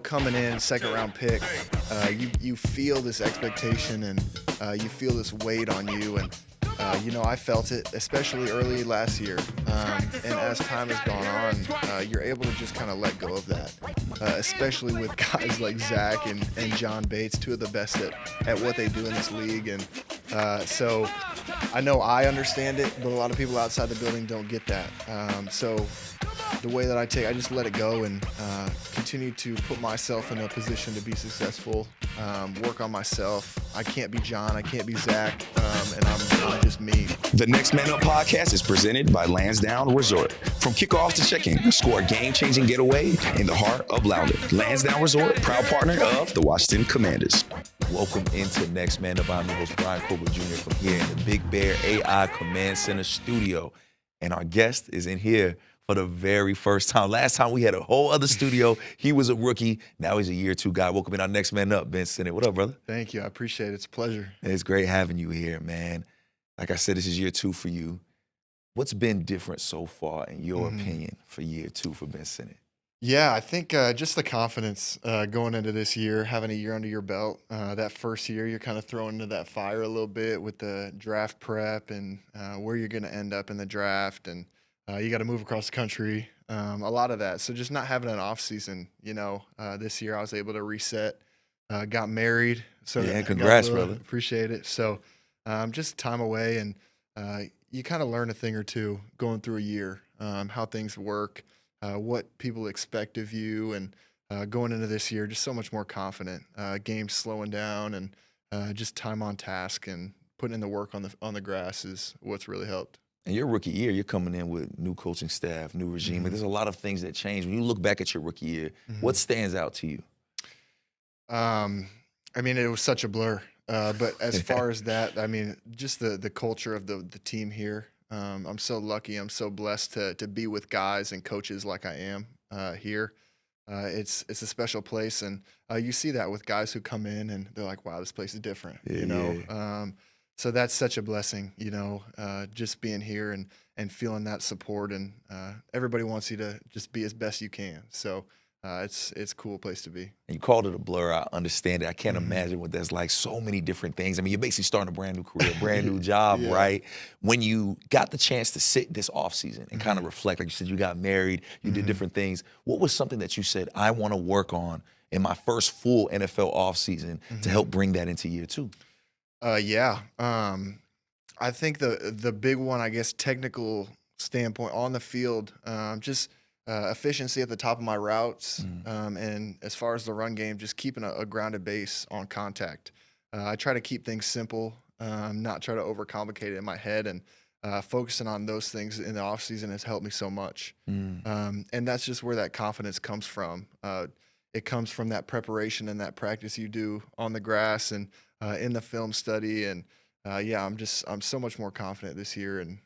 coming in second round pick, you feel this expectation and you feel this weight on you. And, I felt it, especially early last year. And as time has gone on, you're able to just kind of let go of that, especially with guys like Zach and John Bates, two of the best at what they do in this league. And so I know I understand it, but a lot of people outside the building don't get that. So the way that I just let it go and continue to put myself in a position to be successful, work on myself. I can't be John, I can't be Zach, and I'm just me. The Next Man Up podcast is presented by Lansdowne Resort. From kickoff to check-in, score a game-changing getaway in the heart of Loudoun. Lansdowne Resort, proud partner of the Washington Commanders. Welcome into Next Man Up. I'm your host, Brian Colbert Jr. from here in the Big Bear AI Command Center studio. And our guest is in here for the very first time. Last time we had a whole other studio. He was a rookie. Now he's a year two guy. Welcome in our Next Man Up, Ben Sinnott. What up, brother? Thank you. I appreciate it. It's a pleasure. It's great having you here, man. Like I said, this is year two for you. What's been different so far, in your opinion, for year two for Ben Sinnott? Yeah, I think just the confidence going into this year, having a year under your belt. That first year, you're kind of thrown into that fire a little bit with the draft prep and where you're going to end up in the draft. And you got to move across the country, a lot of that. So just not having an off season, this year I was able to reset, got married. So yeah, congrats, brother. Appreciate it. So just time away, and you kind of learn a thing or two going through a year, how things work, what people expect of you, and going into this year, just so much more confident. Games slowing down, and just time on task and putting in the work on the grass is what's really helped. And your rookie year, you're coming in with new coaching staff, new regime. There's a lot of things that change. When you look back at your rookie year, what stands out to you? It was such a blur. But as far as that, just the culture of the team here. I'm so lucky. I'm so blessed to be with guys and coaches like I am here. It's a special place, and you see that with guys who come in and they're like, "Wow, this place is different." So that's such a blessing, just being here and feeling that support, and everybody wants you to just be as best you can. So it's a cool place to be. And you called it a blur. I understand it. I can't imagine what that's like. So many different things. You're basically starting a brand new career, a brand new job, right? When you got the chance to sit this offseason and kind of reflect, like you said, you got married, you did different things. What was something that you said, I want to work on in my first full NFL offseason to help bring that into year two? I think the big one, I guess, technical standpoint on the field, just efficiency at the top of my routes, and as far as the run game, just keeping a grounded base on contact. I try to keep things simple, not try to overcomplicate it in my head, and focusing on those things in the offseason has helped me so much. And that's just where that confidence comes from. It comes from that preparation and that practice you do on the grass and in the film study. And I'm so much more confident this year and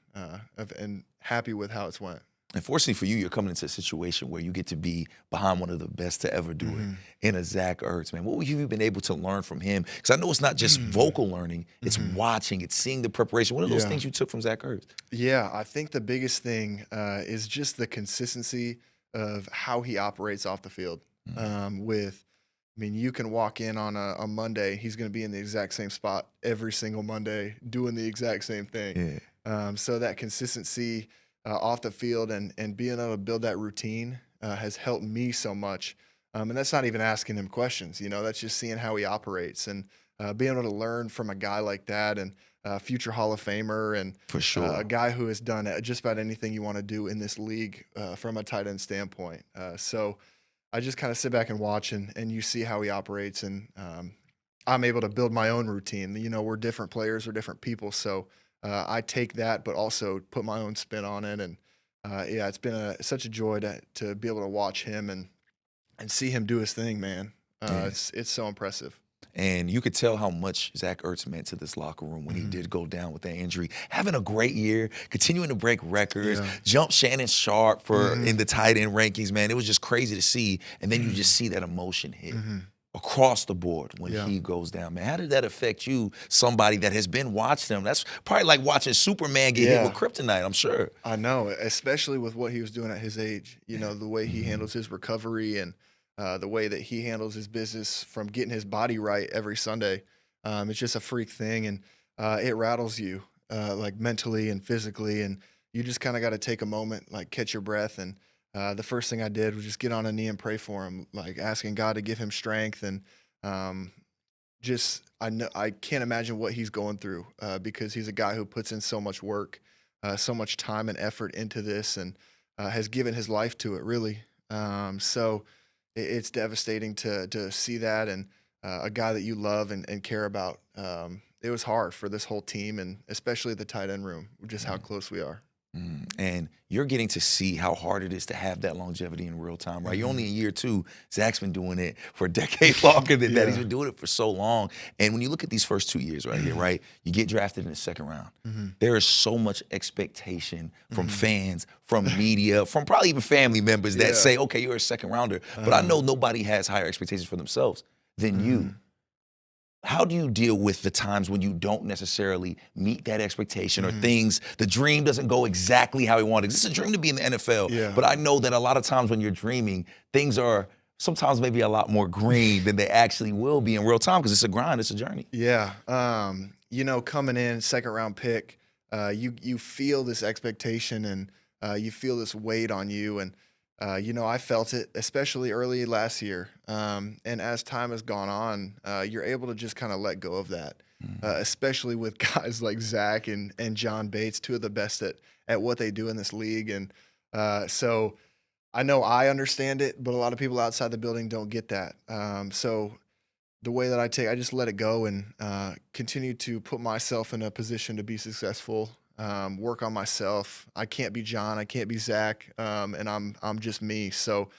happy with how it's went. Unfortunately for you, you're coming into a situation where you get to be behind one of the best to ever do it in a Zach Ertz, man. What have you been able to learn from him? Because I know it's not just vocal learning, it's watching, it's seeing the preparation. What are those things you took from Zach Ertz? Yeah, I think the biggest thing is just the consistency of how he operates off the field. You can walk in on a Monday, he's going to be in the exact same spot every single Monday doing the exact same thing. So that consistency off the field and being able to build that routine has helped me so much. And that's not even asking him questions, that's just seeing how he operates and being able to learn from a guy like that, and future Hall of Famer, and for sure, a guy who has done just about anything you want to do in this league from a tight end standpoint. So I just kind of sit back and watch, and you see how he operates, and I'm able to build my own routine. We're different players, we're different people, so I take that, but also put my own spin on it. And it's been such a joy to be able to watch him and see him do his thing, man. It's so impressive. And you could tell how much Zach Ertz meant to this locker room when he did go down with that injury. Having a great year, continuing to break records, jump Shannon Sharp in the tight end rankings, man. It was just crazy to see. And then you just see that emotion hit across the board when he goes down, man. How did that affect you, somebody that has been watching him? That's probably like watching Superman get hit with kryptonite, I'm sure. I know, especially with what he was doing at his age. The way he handles his recovery, and the way that he handles his business from getting his body right every Sunday. It's just a freak thing, and it rattles you like mentally and physically, and you just kind of got to take a moment, like catch your breath. And the first thing I did was just get on a knee and pray for him, like asking God to give him strength. And I can't imagine what he's going through because he's a guy who puts in so much work, so much time and effort into this, and has given his life to it, really. So it's devastating to see that, and a guy that you love and care about. It was hard for this whole team, and especially the tight end room, just how close we are. And you're getting to see how hard it is to have that longevity in real time, right? You're only in year 2. Zach's been doing it for a decade longer than that. He's been doing it for so long. And when you look at these first 2 years right here, right, you get drafted in the second round. There is so much expectation from fans, from media, from probably even family members that say, okay, you're a second rounder. But I know nobody has higher expectations for themselves than you. How do you deal with the times when you don't necessarily meet that expectation or things, the dream doesn't go exactly how you wanted? It's a dream to be in the NFL, but I know that a lot of times when you're dreaming, things are sometimes maybe a lot more green than they actually will be in real time because it's a grind, it's a journey. Yeah. Coming in, second round pick, you feel this expectation and you feel this weight on you. And I felt it, especially early last year. And as time has gone on, you're able to just kind of let go of that, especially with guys like Zach and John Bates, 2 of the best at what they do in this league. And so I know I understand it, but a lot of people outside the building don't get that. So the way that I just let it go and continue to put myself in a position to be successful. Work on myself. I can't be John. I can't be Zach. And I'm just me. So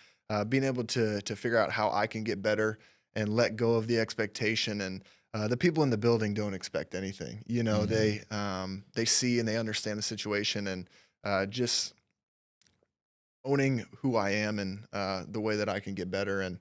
being able to figure out how I can get better and let go of the expectation. And the people in the building don't expect anything. They see and they understand the situation, and just owning who I am and the way that I can get better. And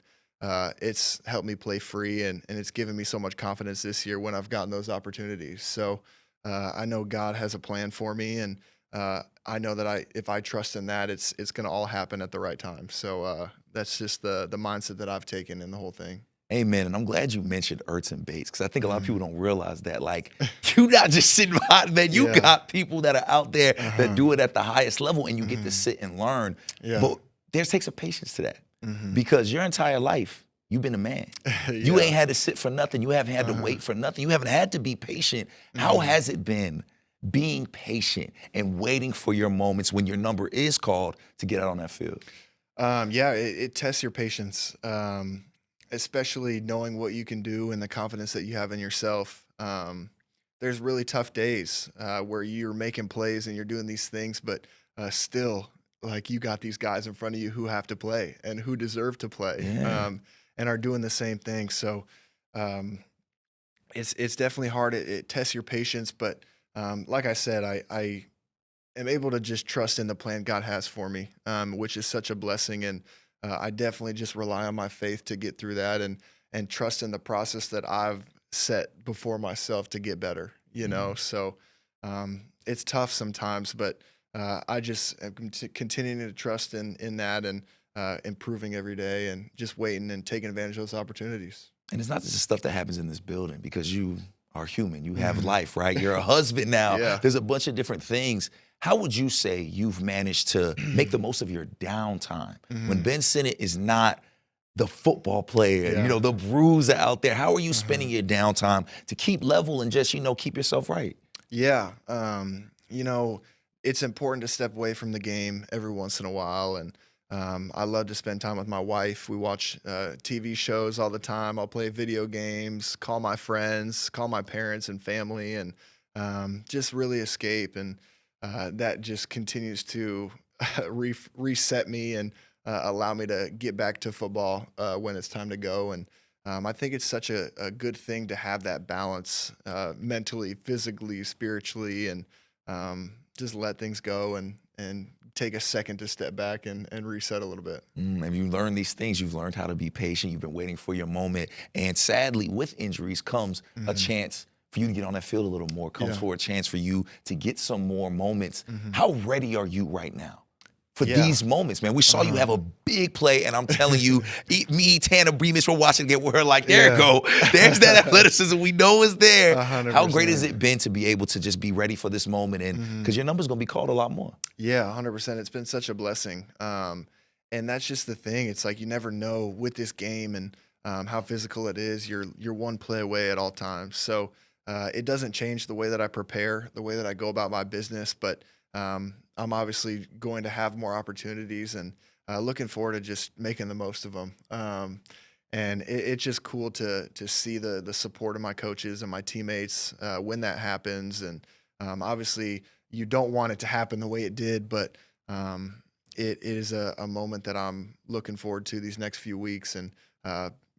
it's helped me play free, and it's given me so much confidence this year when I've gotten those opportunities. So I know God has a plan for me, and I know that if I trust in that, it's going to all happen at the right time. So that's just the mindset that I've taken in the whole thing. Amen. And I'm glad you mentioned Ertz and Bates, because I think a lot of people don't realize that. Like, you're not just sitting behind, man. You got people that are out there that do it at the highest level, and you get to sit and learn. But there takes a patience to that, because your entire life, you've been a man. You ain't had to sit for nothing. You haven't had to wait for nothing. You haven't had to be patient. How has it been being patient and waiting for your moments when your number is called to get out on that field? It tests your patience, especially knowing what you can do and the confidence that you have in yourself. There's really tough days where you're making plays and you're doing these things, but still, like, you got these guys in front of you who have to play and who deserve to play. And are doing the same thing. So it's definitely hard. It tests your patience, but like I said, I am able to just trust in the plan God has for me, which is such a blessing. And I definitely just rely on my faith to get through that, and trust in the process that I've set before myself to get better, So it's tough sometimes, but I just am continuing to trust in that, and improving every day, and just waiting and taking advantage of those opportunities. And it's not just the stuff that happens in this building, because you are human. You have life, right? You're a husband now. There's a bunch of different things. How would you say you've managed to make the most of your downtime when Ben Sinnott is not the football player, the bruiser out there? How are you spending your downtime to keep level and just, keep yourself right? It's important to step away from the game every once in a while, and I love to spend time with my wife. We watch TV shows all the time. I'll play video games, call my friends, call my parents and family, and just really escape. And that just continues to reset me and allow me to get back to football when it's time to go. And I think it's such a good thing to have that balance mentally, physically, spiritually, and just let things go and take a second to step back and reset a little bit. And you learn these things. You've learned how to be patient. You've been waiting for your moment. And sadly, with injuries comes a chance for you to get on that field a little more, comes for a chance for you to get some more moments. How ready are you right now for these moments, man. We saw you have a big play, and I'm telling you, me, Tanner Bremis from Washington, we're like, there you go. There's that athleticism we know is there. 100%. How great has it been to be able to just be ready for this moment? And because your number's going to be called a lot more. Yeah, 100%. It's been such a blessing. And that's just the thing. It's like you never know with this game and how physical it is. You're one play away at all times. So it doesn't change the way that I prepare, the way that I go about my business. But I'm obviously going to have more opportunities and looking forward to just making the most of them. And it's just cool to see the support of my coaches and my teammates when that happens. And obviously you don't want it to happen the way it did, but it is a moment that I'm looking forward to these next few weeks and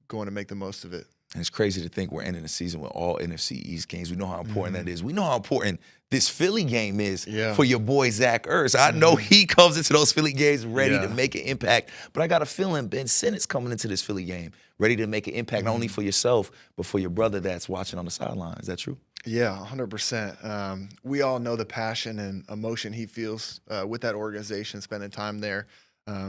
going to make the most of it. And it's crazy to think we're ending the season with all NFC East games. We know how important that is. We know how important this Philly game is for your boy Zach Ertz. I know he comes into those Philly games ready to make an impact, but I got a feeling Ben Sinnott's coming into this Philly game ready to make an impact not only for yourself, but for your brother that's watching on the sideline. Is that true? Yeah, 100%. We all know the passion and emotion he feels with that organization, spending time there.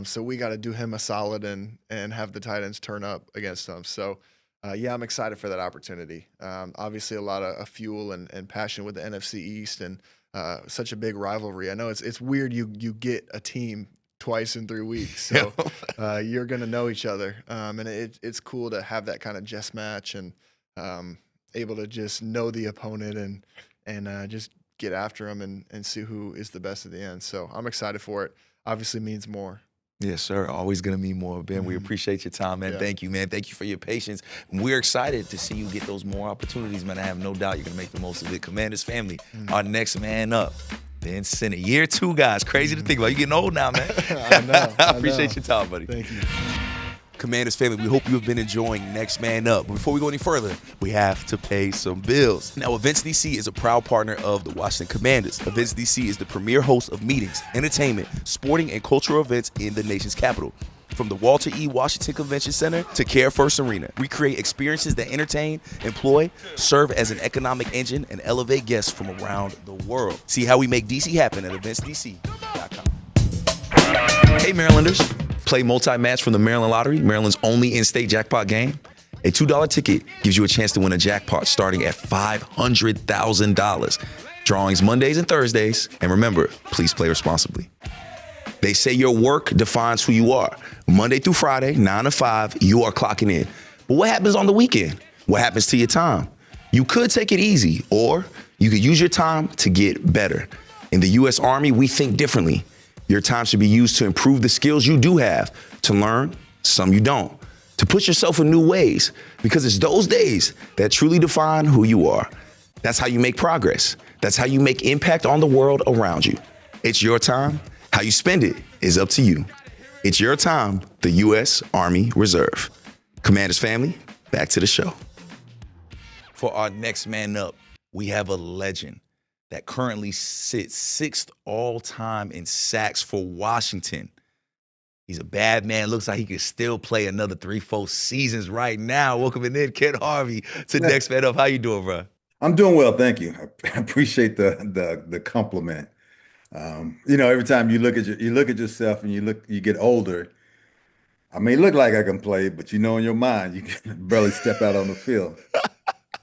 So we got to do him a solid and have the tight ends turn up against them. So, I'm excited for that opportunity. Obviously, a lot of fuel and passion with the NFC East and such a big rivalry. I know it's weird you get a team twice in 3 weeks, so you're going to know each other. And it's cool to have that kind of chess match and able to just know the opponent and just get after them and see who is the best at the end. So I'm excited for it. Obviously means more. Yes, sir. Always going to mean more, Ben. We appreciate your time, man. Thank you, man. Thank you for your patience. We're excited to see you get those more opportunities, man. I have no doubt you're going to make the most of it. Commanders family, our next man up, Ben Sinnott. Year 2, guys. Crazy to think about. You're getting old now, man. I know. I appreciate your time, buddy. Thank you. Commanders family, we hope you have been enjoying Next Man Up. But before we go any further, we have to pay some bills. Now, Events DC is a proud partner of the Washington Commanders. Events DC is the premier host of meetings, entertainment, sporting, and cultural events in the nation's capital. From the Walter E. Washington Convention Center to Care First Arena, we create experiences that entertain, employ, serve as an economic engine, and elevate guests from around the world. See how we make DC happen at eventsdc.com. Hey, Marylanders. Play multi-match from the Maryland Lottery, Maryland's only in-state jackpot game. A $2 ticket gives you a chance to win a jackpot starting at $500,000. Drawings Mondays and Thursdays. And remember, please play responsibly. They say your work defines who you are. Monday through Friday, 9 to 5, you are clocking in. But what happens on the weekend? What happens to your time? You could take it easy, or you could use your time to get better. In the U.S. Army, we think differently. Your time should be used to improve the skills you do have, to learn some you don't, to push yourself in new ways, because it's those days that truly define who you are. That's how you make progress. That's how you make impact on the world around you. It's your time. How you spend it is up to you. It's your time, the U.S. Army Reserve. Commanders family, back to the show. For our next man up, we have a legend that currently sits 6th all-time in sacks for Washington. He's a bad man. Looks like he could still play another 3-4 seasons right now. Welcoming in Ken Harvey to Next Man Up. How you doing, bro? I'm doing well, thank you. I appreciate the compliment. Every time you look at yourself and you get older. I may look like I can play, but in your mind, you can barely step out on the field.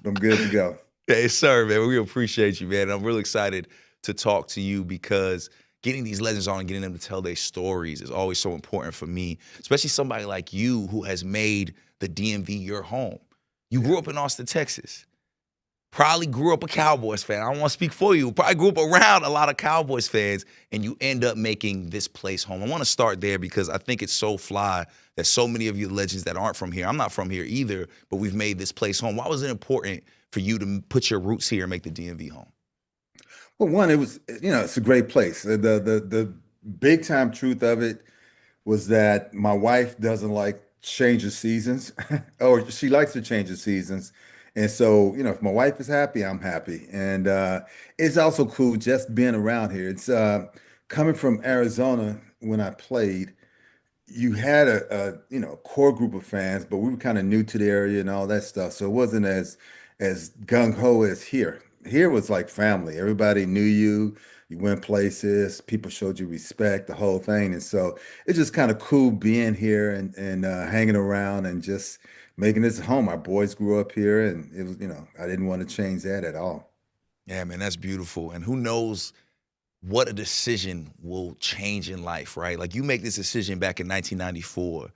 I'm good to go. Hey, sir, man, we appreciate you, man. I'm really excited to talk to you because getting these legends on and getting them to tell their stories is always so important for me, especially somebody like you who has made the DMV your home. You grew up in Austin, Texas. Probably grew up a Cowboys fan. I don't want to speak for you. Probably grew up around a lot of Cowboys fans, and you end up making this place home. I want to start there because I think it's so fly that so many of you legends that aren't from here, I'm not from here either, but we've made this place home. Why was it important for you to put your roots here and make the DMV home? Well, one, it was, it's a great place. The big time truth of it was that my wife doesn't like change of seasons, or she likes to change the seasons. And so, if my wife is happy, I'm happy. And it's also cool just being around here. It's coming from Arizona when I played, you had a core group of fans, but we were kind of new to the area and all that stuff. So it wasn't as gung-ho as here. Here was like family. Everybody knew you. You went places, people showed you respect, the whole thing. And so it's just kind of cool being here and hanging around and just making this home. Our boys grew up here, and it was, I didn't want to change that at all. Yeah, man, that's beautiful. And who knows what a decision will change in life, right? Like you make this decision back in 1994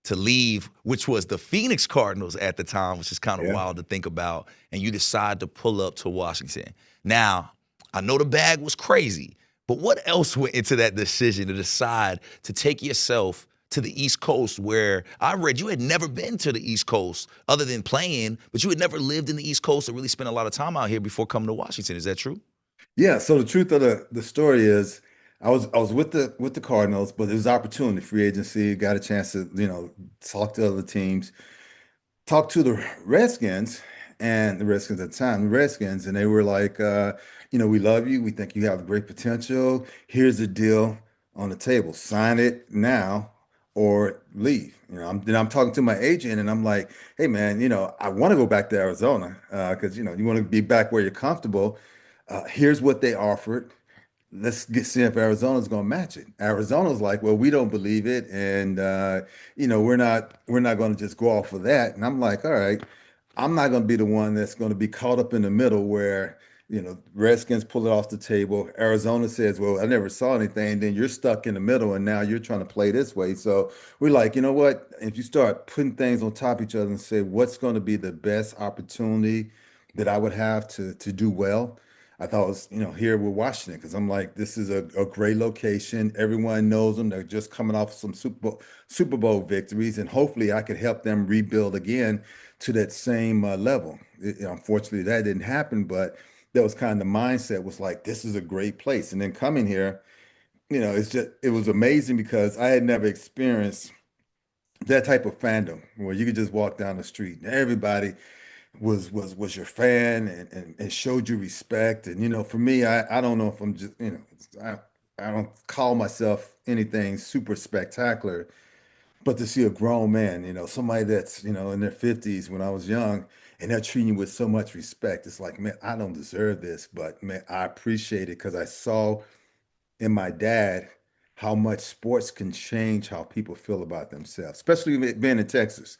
to leave, which was the Phoenix Cardinals at the time, which is kind of Yeah. wild to think about, and you decide to pull up to Washington. Now, I know the bag was crazy, but what else went into that decision to decide to take yourself to the East Coast, where I read you had never been to the East Coast other than playing, but you had never lived in the East Coast or really spent a lot of time out here before coming to Washington. Is that true? Yeah, so the truth of the story is I was with the Cardinals, but it was opportunity, free agency, got a chance to, talk to other teams, talk to the Redskins and the Redskins at the time, the Redskins, and they were like, we love you. We think you have great potential. Here's the deal on the table. Sign it now or leave. Then I'm talking to my agent and I'm like, hey man, I want to go back to Arizona because you want to be back where you're comfortable. Here's what they offered. See if Arizona's going to match it. Arizona's like, well, we don't believe it, and we're not going to just go off of that. And I'm like, all right, I'm not going to be the one that's going to be caught up in the middle where Redskins pull it off the table. Arizona says, well, I never saw anything. And then you're stuck in the middle, and now you're trying to play this way. So we're like, you know what? If you start putting things on top of each other and say, what's going to be the best opportunity that I would have to do well? I thought it was, here with Washington, because I'm like, this is a great location. Everyone knows them. They're just coming off some Super Bowl victories, and hopefully I could help them rebuild again to that same level. Unfortunately, that didn't happen, but that was kind of the mindset was like, this is a great place. And then coming here, it was amazing because I had never experienced that type of fandom where you could just walk down the street and everybody was your fan and showed you respect. And for me, I don't know if I'm just I I don't call myself anything super spectacular, but to see a grown man, somebody that's in their 50s when I was young, and they're treating you with so much respect, it's like, man, I don't deserve this, but man, I appreciate it because I saw in my dad how much sports can change how people feel about themselves, especially being in Texas.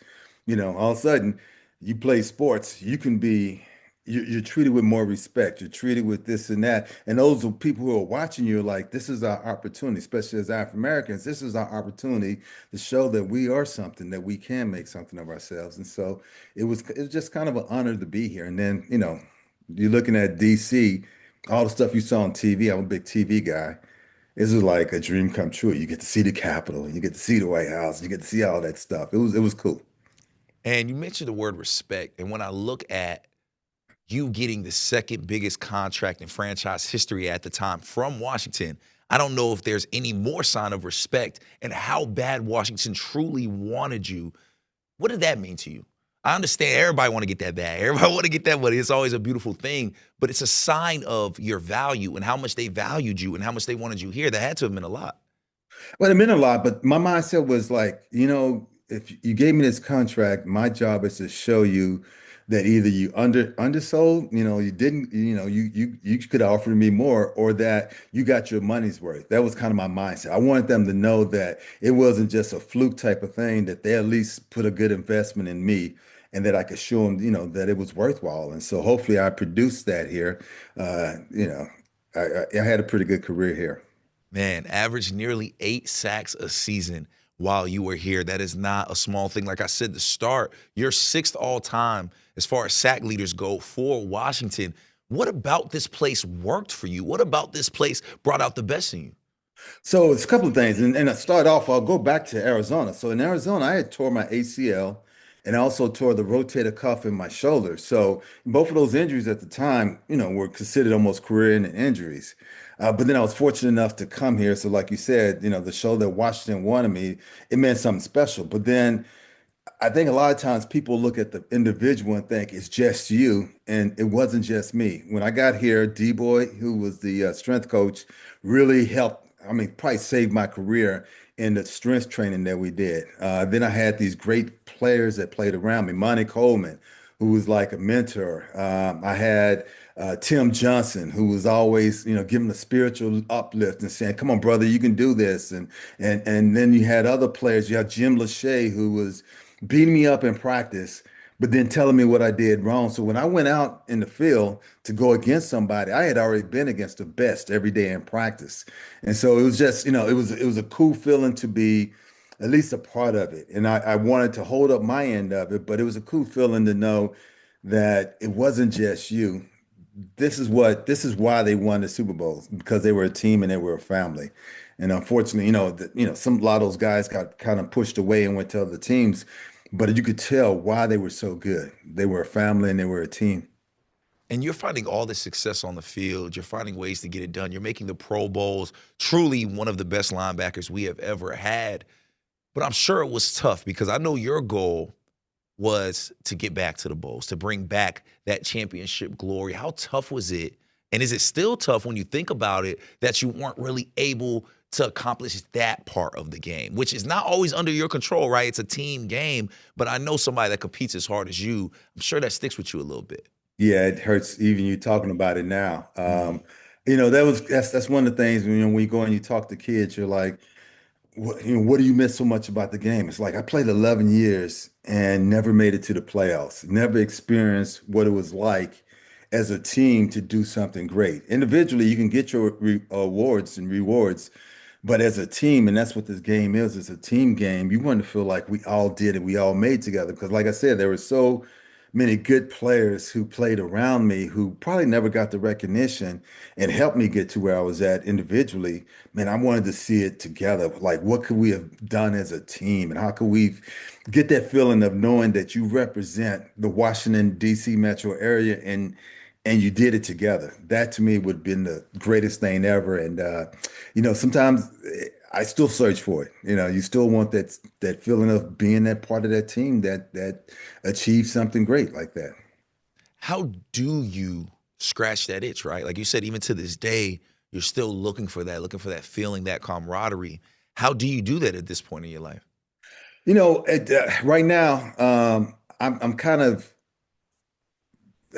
All of a sudden, you play sports, you're treated with more respect. You're treated with this and that. And those are people who are watching you are like, this is our opportunity, especially as African Americans. This is our opportunity to show that we are something, that we can make something of ourselves. And so it was just kind of an honor to be here. And then, you're looking at DC, all the stuff you saw on TV. I'm a big TV guy. This is like a dream come true. You get to see the Capitol, you get to see the White House, you get to see all that stuff. It was cool. And you mentioned the word respect. And when I look at you getting the second biggest contract in franchise history at the time from Washington, I don't know if there's any more sign of respect and how bad Washington truly wanted you. What did that mean to you? I understand everybody want to get that bag. Everybody want to get that money. It's always a beautiful thing, but it's a sign of your value and how much they valued you and how much they wanted you here. That had to have been a lot. Well, it meant a lot, but my mindset was like, if you gave me this contract, my job is to show you that either you undersold, you didn't, you could offer me more, or that you got your money's worth. That was kind of my mindset. I wanted them to know that it wasn't just a fluke type of thing, that they at least put a good investment in me and that I could show them, that it was worthwhile. And so hopefully I produced that here. I had a pretty good career here. Man, averaged nearly 8 sacks a season while you were here. That is not a small thing. Like I said, to start, you're sixth all time as far as sack leaders go for Washington. What about this place worked for you? What about this place brought out the best in you? So it's a couple of things. And I start off, I'll go back to Arizona. So in Arizona, I had tore my ACL and I also tore the rotator cuff in my shoulder. So both of those injuries at the time, were considered almost career-ending injuries. But then I was fortunate enough to come here. So like you said, the shoulder Washington wanted me, it meant something special. But then I think a lot of times people look at the individual and think it's just you, and it wasn't just me. When I got here, D-Boy, who was the strength coach, really helped. I mean, probably saved my career in the strength training that we did. Then I had these great players that played around me. Monty Coleman, who was like a mentor. I had Tim Johnson, who was always, giving a spiritual uplift and saying, "Come on, brother, you can do this." And then you had other players. You had Jim Lachey, who was beating me up in practice, but then telling me what I did wrong. So when I went out in the field to go against somebody, I had already been against the best every day in practice. And so it was just, it was a cool feeling to be at least a part of it. And I wanted to hold up my end of it, but it was a cool feeling to know that it wasn't just you. This is why they won the Super Bowls, because they were a team and they were a family. And unfortunately, a lot of those guys got kind of pushed away and went to other teams, but you could tell why they were so good. They were a family and they were a team. And you're finding all this success on the field. You're finding ways to get it done. You're making the Pro Bowls. Truly one of the best linebackers we have ever had. But I'm sure it was tough, because I know your goal was to get back to the Bowls, to bring back that championship glory. How tough was it? And is it still tough when you think about it that you weren't really able to accomplish that part of the game, which is not always under your control, right? It's a team game, but I know somebody that competes as hard as you. I'm sure that sticks with you a little bit. Yeah, it hurts even you talking about it now. That's one of the things when you go and you talk to kids, you're like, what do you miss so much about the game? It's like I played 11 years and never made it to the playoffs, never experienced what it was like as a team to do something great. Individually, you can get your awards and rewards, but as a team, and that's what this game is, it's a team game. You want to feel like we all did it, we all made together. Because, like I said, there were so many good players who played around me who probably never got the recognition and helped me get to where I was at individually. Man, I wanted to see it together. Like, what could we have done as a team? And how could we get that feeling of knowing that you represent the Washington, D.C. metro area and you did it together? That to me would have been the greatest thing ever. And sometimes I still search for it. You still want that feeling of being that part of that team that achieved something great like that. How do you scratch that itch, right? Like you said, even to this day, you're still looking for that feeling, that camaraderie. How do you do that at this point in your life? Right now, I'm kind of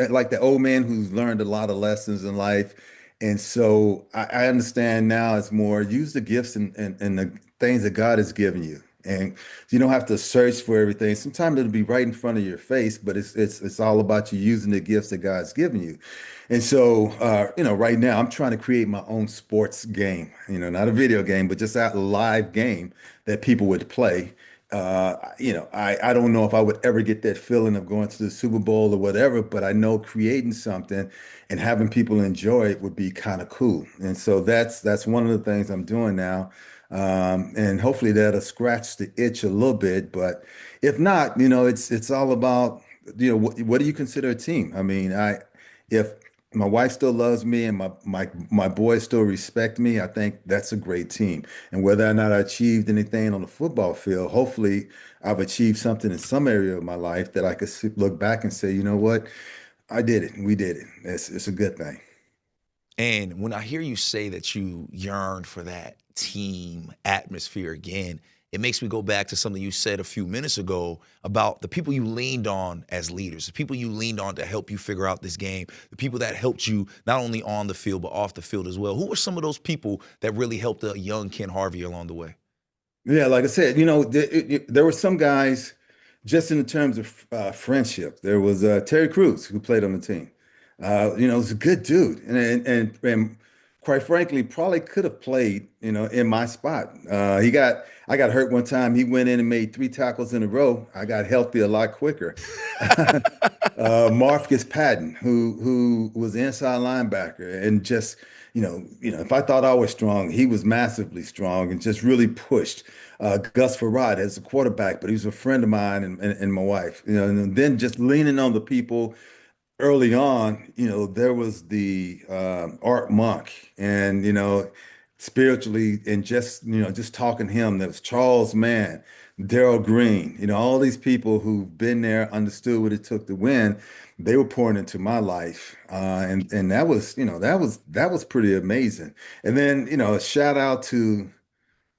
like the old man who's learned a lot of lessons in life. And so I understand now it's more use the gifts and the things that God has given you. And you don't have to search for everything. Sometimes it'll be right in front of your face, but it's all about you using the gifts that God's given you. And so right now I'm trying to create my own sports game, not a video game, but just a live game that people would play. I don't know if I would ever get that feeling of going to the Super Bowl or whatever, but I know creating something and having people enjoy it would be kind of cool. And so that's one of the things I'm doing now. And hopefully that'll scratch the itch a little bit. But if not, it's all about, what do you consider a team? I mean, if my wife still loves me and my boys still respect me, I think that's a great team. And whether or not I achieved anything on the football field, hopefully I've achieved something in some area of my life that I could look back and say, you know what, I did it. We did it. It's a good thing. And when I hear you say that you yearn for that team atmosphere again, it makes me go back to something you said a few minutes ago about the people you leaned on as leaders, the people you leaned on to help you figure out this game, the people that helped you not only on the field, but off the field as well. Who were some of those people that really helped a young Ken Harvey along the way? Yeah, like I said, there were some guys just in terms of friendship. There was Terry Crews who played on the team. Was a good dude, and quite frankly, probably could have played, in my spot. I got hurt one time. He went in and made 3 tackles in a row. I got healthy a lot quicker. Marcus Patton, who was inside linebacker, and just if I thought I was strong, he was massively strong and just really pushed. Gus Farad as a quarterback, but he was a friend of mine and my wife. And then just leaning on the people early on, there was the Art Monk, and spiritually, and just talking to him. There was Charles Mann, Daryl Green, all these people who've been there, understood what it took to win. They were pouring into my life, and that was pretty amazing. And then a shout out to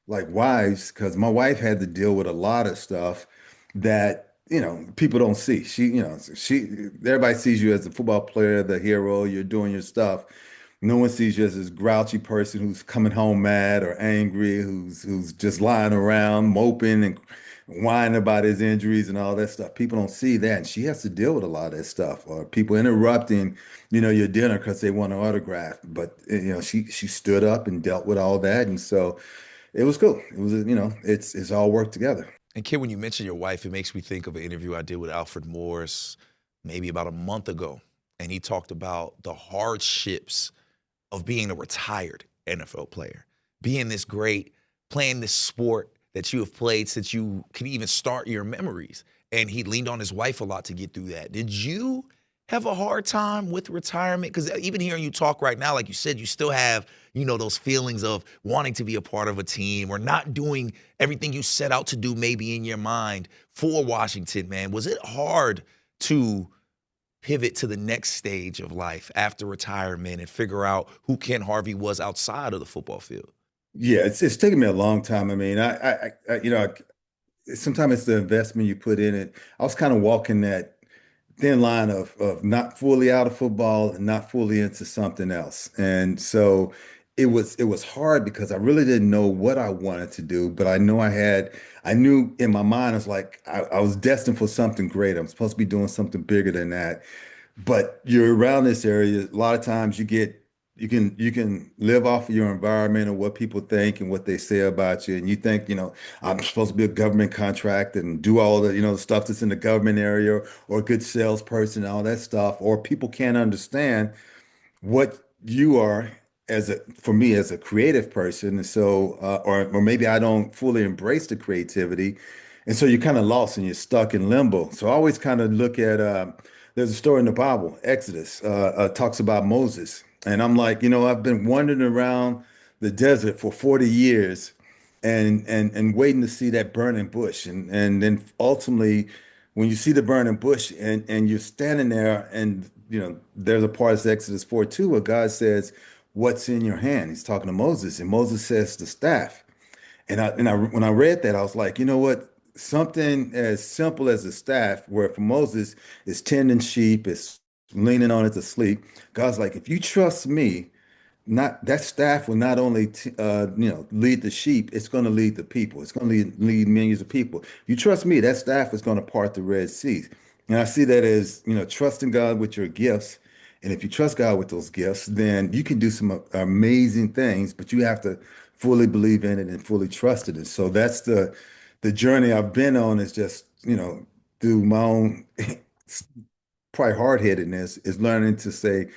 like wives, because my wife had to deal with a lot of stuff that people don't see. Everybody sees you as a football player, the hero, you're doing your stuff. No one sees you as this grouchy person who's coming home mad or angry, who's just lying around, moping and whining about his injuries and all that stuff. People don't see that. And she has to deal with a lot of that stuff, or people interrupting, your dinner because they want an autograph. But she stood up and dealt with all that. And so it was cool. It was, it's all worked together. And Ken, when you mention your wife, it makes me think of an interview I did with Alfred Morris maybe about a month ago. And he talked about the hardships of being a retired NFL player, being this great, playing this sport that you have played since you can even start your memories. And he leaned on his wife a lot to get through that. Did you have a hard time with retirement? Because even hearing you talk right now, like you said, you still have, those feelings of wanting to be a part of a team or not doing everything you set out to do maybe in your mind for Washington, man. Was it hard to pivot to the next stage of life after retirement and figure out who Ken Harvey was outside of the football field? Yeah, it's taken me a long time. I mean, sometimes it's the investment you put in it. I was kind of walking that thin line of not fully out of football and not fully into something else. And so it was hard because I really didn't know what I wanted to do, but I knew in my mind, I was like, I was destined for something great. I'm supposed to be doing something bigger than that. But you're around this area, a lot of times you can live off of your environment and what people think and what they say about you. And you think, I'm supposed to be a government contract and do all the stuff that's in the government area or a good salesperson and all that stuff. Or people can't understand what you are for me as a creative person. And so, or maybe I don't fully embrace the creativity. And so you're kind of lost and you're stuck in limbo. So I always kind of look at, there's a story in the Bible, Exodus, talks about Moses. And I'm like, I've been wandering around the desert for 40 years and waiting to see that burning bush. And then ultimately, when you see the burning bush and you're standing there and, there's a part of Exodus 4:2 where God says, "What's in your hand?" He's talking to Moses, and Moses says, "The staff." And when I read that, I was like, you know what? Something as simple as a staff, where for Moses is tending sheep, is leaning on it to sleep. God's like, if you trust me, not that staff will not only lead the sheep, it's going to lead the people. It's going to lead millions of people. If you trust me, that staff is going to part the Red Sea. And I see that as trusting God with your gifts. And if you trust God with those gifts, then you can do some amazing things, but you have to fully believe in it and fully trust it. And so that's the journey I've been on, is just, through my own probably hard-headedness, is learning to say,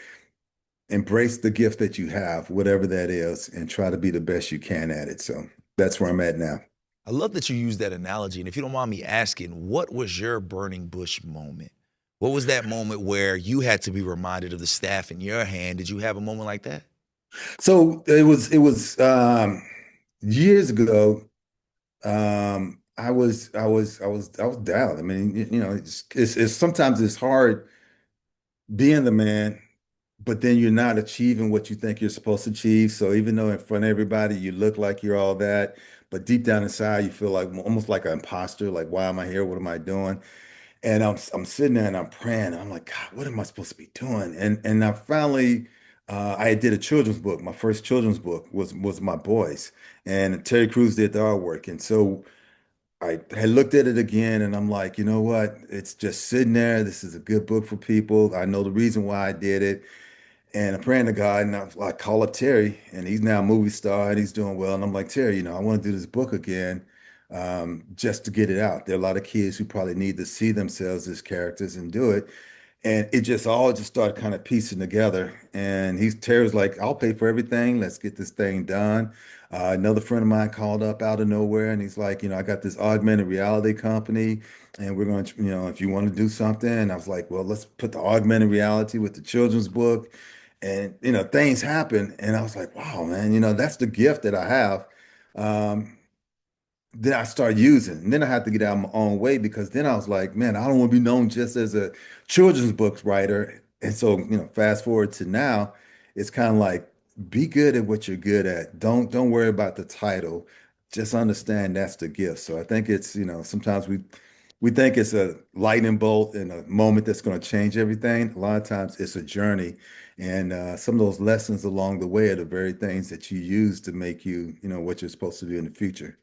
embrace the gift that you have, whatever that is, and try to be the best you can at it. So that's where I'm at now. I love that you use that analogy. And if you don't mind me asking, what was your burning bush moment? What was that moment where you had to be reminded of the staff in your hand? Did you have a moment like that? So it was years ago. I was down. I mean, it's sometimes it's hard being the man, but then you're not achieving what you think you're supposed to achieve. So even though in front of everybody you look like you're all that, but deep down inside you feel like almost like an imposter. Like, why am I here? What am I doing? And I'm sitting there and I'm praying. And I'm like, God, what am I supposed to be doing? And I finally, I did a children's book. My first children's book was my boys, and Terry Crews did the artwork. And so I had looked at it again, and I'm like, you know what? It's just sitting there. This is a good book for people. I know the reason why I did it. And I'm praying to God, and I call up Terry, and he's now a movie star, and he's doing well. And I'm like, Terry, I want to do this book again, just to get it out. There are a lot of kids who probably need to see themselves as characters and do it. And it just all just started kind of piecing together. And Terry's like, I'll pay for everything. Let's get this thing done. Another friend of mine called up out of nowhere, and he's like, I got this augmented reality company, and we're going to, if you want to do something. And I was like, well, let's put the augmented reality with the children's book. And, things happen. And I was like, wow, man, that's the gift that I have. Um, then I started using. And then I had to get out of my own way, because then I was like, man, I don't want to be known just as a children's books writer. And so, fast forward to now, it's kind of like, be good at what you're good at. Don't worry about the title. Just understand that's the gift. So I think it's, sometimes we think it's a lightning bolt and a moment that's going to change everything. A lot of times it's a journey. And some of those lessons along the way are the very things that you use to make you, what you're supposed to do in the future.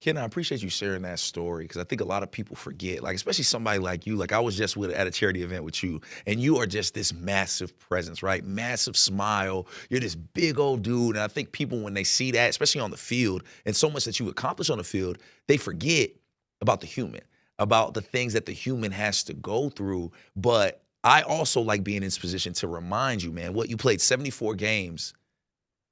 Ken, I appreciate you sharing that story because I think a lot of people forget, like especially somebody like you. Like I was just at a charity event with you, and you are just this massive presence, right? Massive smile. You're this big old dude, and I think people when they see that, especially on the field, and so much that you accomplish on the field, they forget about the human, about the things that the human has to go through. But I also like being in this position to remind you, man, what you played 74 games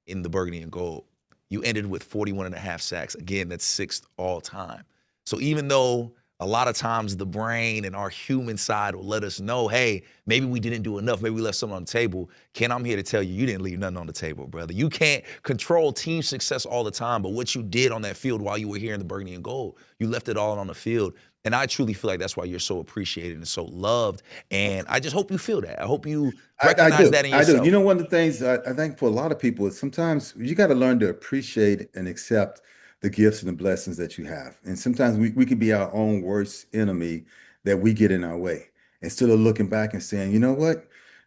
in the Burgundy and Gold. You ended with 41 and a half sacks. Again, that's sixth all time. So even though a lot of times the brain and our human side will let us know, hey, maybe we didn't do enough, maybe we left something on the table. Ken, I'm here to tell you, you didn't leave nothing on the table, brother. You can't control team success all the time, but what you did on that field while you were here in the Burgundy and Gold, you left it all on the field. And I truly feel like that's why you're so appreciated and so loved. And I just hope you feel that. I hope you I recognize do. that in I do. yourself. One of the things I think for a lot of people is sometimes you got to learn to appreciate and accept the gifts and the blessings that you have. And sometimes we can be our own worst enemy that we get in our way. Instead of looking back and saying, you know what?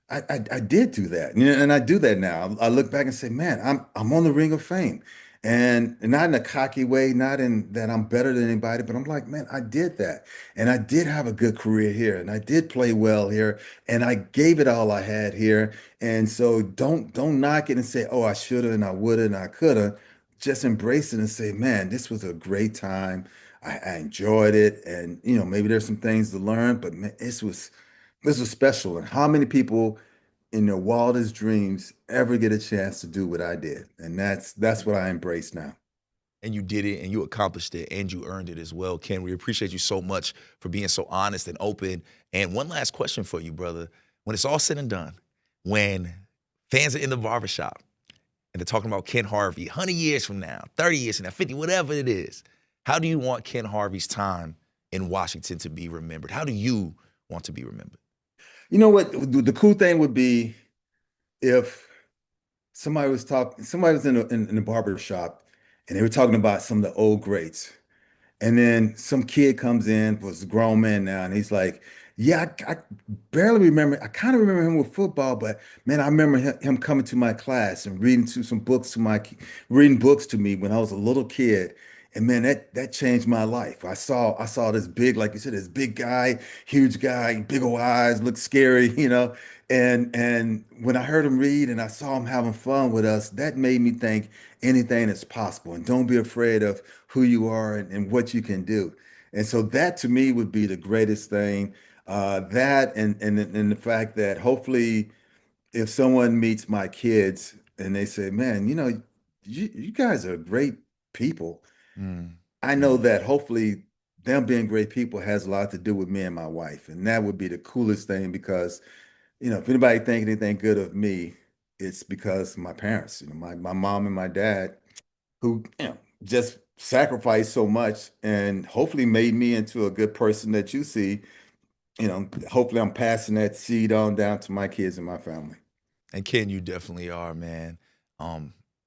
I did do that. And I do that now. I look back and say, man, I'm on the Ring of Fame. And not in a cocky way, not in that I'm better than anybody, but I'm like, man, I did that. And I did have a good career here, and I did play well here, and I gave it all I had here. And so don't knock it and say, oh, I should have and I would have and I could have. Just embrace it and say, man, this was a great time. I enjoyed it. And maybe there's some things to learn, but man, this was special. And how many people in their wildest dreams ever get a chance to do what I did? And that's what I embrace now. And you did it and you accomplished it and you earned it as well. Ken, we appreciate you so much for being so honest and open. And one last question for you, brother. When it's all said and done, when fans are in the barbershop and they're talking about Ken Harvey 100 years from now, 30 years from now, 50, whatever it is, how do you want Ken Harvey's time in Washington to be remembered? How do you want to be remembered? You know what? The cool thing would be if somebody was in the barber shop and they were talking about some of the old greats. And then some kid comes in, was a grown man now, and he's like, yeah, I barely remember. I kind of remember him with football, but man, I remember him coming to my class and reading books to me when I was a little kid. And man, that changed my life. I saw this big, like you said, this big guy, huge guy, big old eyes, looked scary, And when I heard him read and I saw him having fun with us, that made me think anything is possible. And don't be afraid of who you are and what you can do. And so that to me would be the greatest thing. That and the fact that hopefully if someone meets my kids and they say, man, you guys are great people. Mm, I know mm. that hopefully them being great people has a lot to do with me and my wife. And that would be the coolest thing because if anybody think anything good of me, it's because of my parents, my mom and my dad, who, just sacrificed so much and hopefully made me into a good person that you see. Hopefully I'm passing that seed on down to my kids and my family. And Ken, you definitely are, man.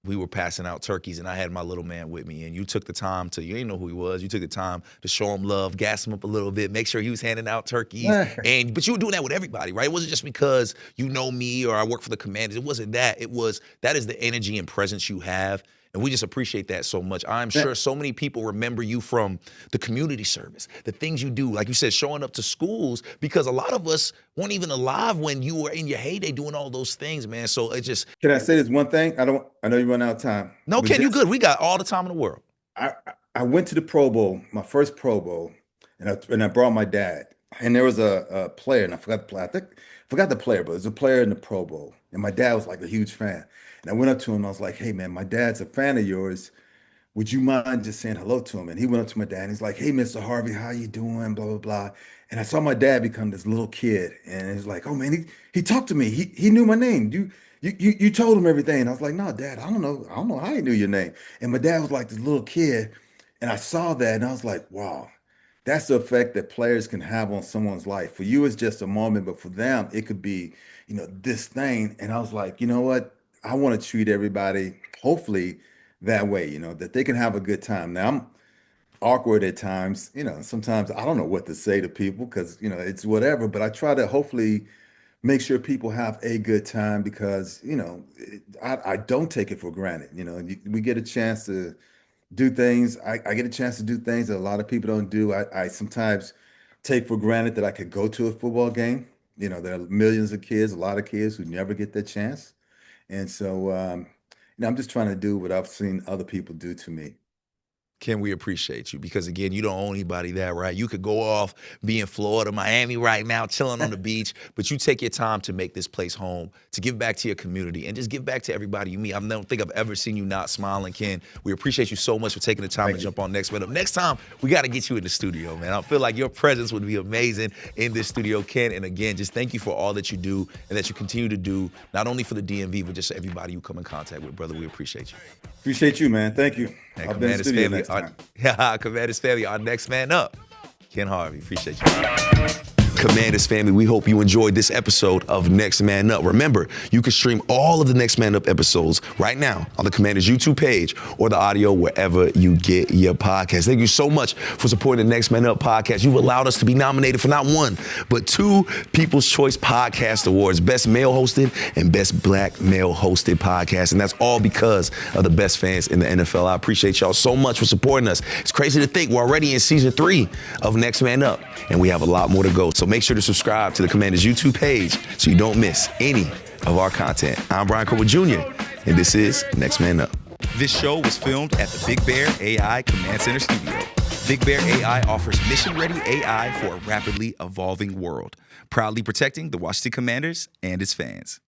We were passing out turkeys, and I had my little man with me, and you took the time to, you didn't know who he was, you took the time to show him love, gas him up a little bit, make sure he was handing out turkeys. But you were doing that with everybody, right? It wasn't just because you know me or I work for the Commanders. It wasn't that. That is the energy and presence you have. And we just appreciate that so much. I'm sure so many people remember you from the community service, the things you do, like you said, showing up to schools, because a lot of us weren't even alive when you were in your heyday doing all those things, man. So it just, Can I say this one thing? I know you run out of time, no, but Ken, you good. We got all the time in the world. I I went to the Pro Bowl, my first Pro Bowl, and I brought my dad. And there was a player, and I forgot the player. Forgot the player, but it was a player in the Pro Bowl. And my dad was like a huge fan. And I went up to him, and I was like, "Hey man, my dad's a fan of yours. Would you mind just saying hello to him?" And he went up to my dad and he's like, "Hey, Mr. Harvey, how you doing? Blah, blah, blah." And I saw my dad become this little kid. And he's like, "Oh man, he talked to me. He knew my name. You told him everything." And I was like, "No, Dad, I don't know. I don't know how he knew your name." And my dad was like this little kid. And I saw that and I was like, wow, that's the effect that players can have on someone's life. For you, it's just a moment, but for them, it could be, this thing. And I was like, you know what? I want to treat everybody, hopefully, that way, that they can have a good time. Now, awkward at times. Sometimes I don't know what to say to people because, it's whatever, but I try to hopefully make sure people have a good time because, I don't take it for granted. We get a chance to do things. I get a chance to do things that a lot of people don't do. I sometimes take for granted that I could go to a football game. There are millions of kids, a lot of kids who never get that chance. And so, I'm just trying to do what I've seen other people do to me. Ken, we appreciate you because, again, you don't owe anybody that, right? You could go off, be in Florida, Miami right now, chilling on the beach, but you take your time to make this place home, to give back to your community, and just give back to everybody you meet. I don't think I've ever seen you not smiling, Ken. We appreciate you so much for taking the time to jump on Next Man Up. Next time, we got to get you in the studio, man. I feel like your presence would be amazing in this studio, Ken. And, again, just thank you for all that you do and that you continue to do, not only for the DMV, but just everybody you come in contact with, brother. We appreciate you. Appreciate you, man. Thank you. And I'll be in the studio next time. Commanders family, our next man up, Ken Harvey. Appreciate you. Commanders family, we hope you enjoyed this episode of Next Man Up. Remember, you can stream all of the Next Man Up episodes right now on the Commanders YouTube page or the audio wherever you get your podcast. Thank you so much for supporting the Next Man Up podcast. You've allowed us to be nominated for not one, but 2 People's Choice Podcast Awards, Best Male Hosted and Best Black Male Hosted Podcast. And that's all because of the best fans in the NFL. I appreciate y'all so much for supporting us. It's crazy to think we're already in season 3 of Next Man Up, and we have a lot more to go. So make sure to subscribe to the Commanders YouTube page so you don't miss any of our content. I'm Brian Coble Jr., and this is Next Man Up. This show was filmed at the Big Bear AI Command Center studio. Big Bear AI offers mission-ready AI for a rapidly evolving world, proudly protecting the Washington Commanders and its fans.